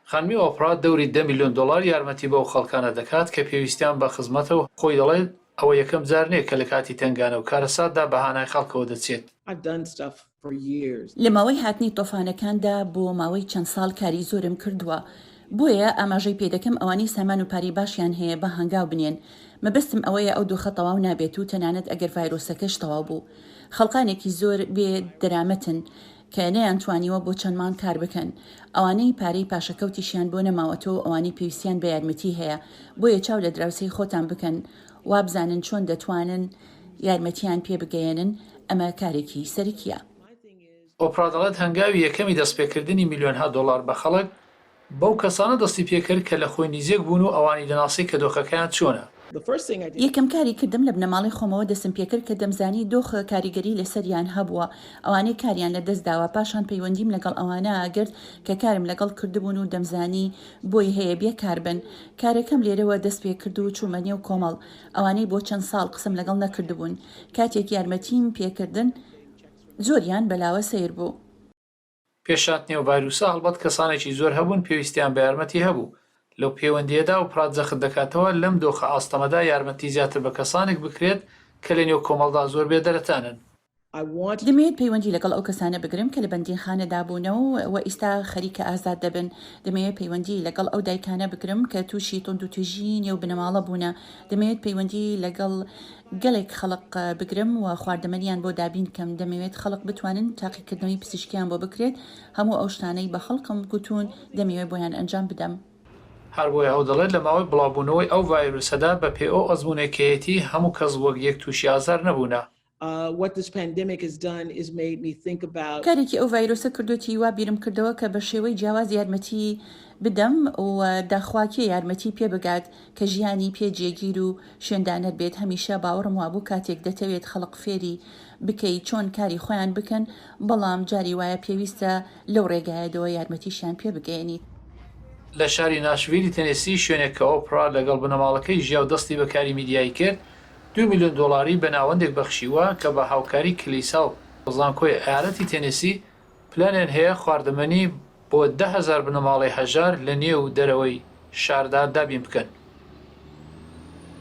خانمی ئۆپرا دەوری 10 میلیۆن دلار یارمەتی بەو خەڵکانە دەکات کە پێویستیان بە خزمەتەوە خۆی دەڵێت ئەوە یەکەم جار نییە کە لە کاتی تنگانە و کارەساتدا بەهانای خەڵکەوە دەچێت. لە ماوەی هاتنی تۆفانەکاندا بۆ ماوەی چەند ساڵ کاری زۆرم کردووە، بۆیە ئاماژەی پێدەکەم ئەوانی سامان و پاری باشیان هەیە بە هەنگاو بنێن. مەبەستم ئەوەیە ئەو دووخە تەواو نابێت و تەنانەت ئەگەر ڤایرۆسەکەش تەواو بوو. خەڵقانێکی زۆر بێ دەرامەتن کە نەیانتوانیوە بۆ چەندمان کار بکەن. ئەوانەی پارەی پاشەکەوتیشیان بۆ نەماوەتەوە ئەوانی پێویستیان بە یارمەتی هەیە، بۆیە چاو لە دراوسەی خۆتان بکەن وابزانن چۆن دەتوانن یارمەتیان پێ بگەێنن. ئەمە کارێکی سەرکیە. ئۆپرا دەڵێت هەنگاوی یەکەمی دەستپێکردنی میلیۆنها دلار بە خەڵک بەو کەسانە دەستی پێکرد کە لە خۆی نزیک بوون و ئەوانی دەناسی کە دۆخەکەیان چۆنە. یەکەم کاری کردم لە بنەماڵی خۆمەوە دەستم پێکرد کە دەمزانی دۆخە کاریگەری لەسەریان هەبووە، ئەوانەی کاریان لە دەست داوە، پاشان پەیوەندیم لەگەڵ ئەوانە ئاگرت کە کارم لەگەڵ کردبوون و دەمزانی بۆی هەیە بێکار بن. کارەکەم لێرەوە دەست پێ کرد و چوومە نێو کۆمەڵ، ئەوانەی بۆ چەند ساڵ قسم لەگەڵ نەکردبوون. کاتێک یارمەتیم پێکردن زۆریان بەلاوە سیر بوو. پێشاتنێو ڤایرۆسە هەڵبەت کەسانێکی زۆر هەبوون پێویستیان بە یارمەتی ئەبوو. لەو پەیوەندیەدا و پرات جەخت دەکاتەوە لەم دۆخە ئاستەمەدا یارمەتی زیاتر بە کەسانێک بکرێت کە لە نێو کۆمەڵدا زۆر بێدەرەتانن. دەمەوێت پەیوەندی لەگەڵ ئەو کەسانە بگرم کە لە بەندیخانەدا بوونەوە و ئێستا خەریکە ئازاد دەبن. دەمەوێت پەیوەندی لەگەڵ ئەو دایکانە بگرم کە تووشی تۆند و توێژی نێو بنەماڵە بوونە. دەمەوێت پەیوەندی لەگەڵ گەلێک خەڵق بگرم و خواردەمەنیان بۆ دابین کەم. دەمەوێت خەڵق بتوانن تاقیکردنەوەی پزیشکیان بۆ بکرێت. هەموو ئەو شتانەی بە خەڵکم گوتون دەمەوێت بۆیان ئەنجام بدەم. هەر بۆیە ئەو دەڵێت لە ماوەی بڵاوبوونەوەی ئەو ڤایرۆسەدا بە پێ ئەو ئەزموونێکەیەتی هەموو کەس وەک یەک تووشی ئازار نەبوونە. کارێکی ئەو ڤایرۆسە کردوتی وا بیرم کردەوە کە بە شێوەی جیاواز یارمەتی بدەم و داخواکێ یارمەتی پێ بگات کە ژیانی پێجێگیر و شوێندانەر بێت. هەمیشە باوەڕم وابوو کاتێک دەتەوێت خەڵق فێری بکەی چۆن کاری خۆیان بکەن، بەڵام جاری وایە پێویستە لەو ڕێگایەدەوە یارمەتیشیان پێ بگەێنیت. لە شاری ناشڤیلی تەنێسی شوێنێک کە ئۆپرا لەگەڵ بنەماڵەکەی ژیا و دەستی بەکاری میدیایی کرد 2 میلیۆن دلاری بە ناوەندێک بەخشیوە کە بە هاوکاری کلیسا و زانکۆی ئایالەتی تەنێسی پلانیان هەیە خواردەمەنی بۆ 10,000 بنەماڵی هەژار لە نێو دەرەوەی شاردا دابین بکەن.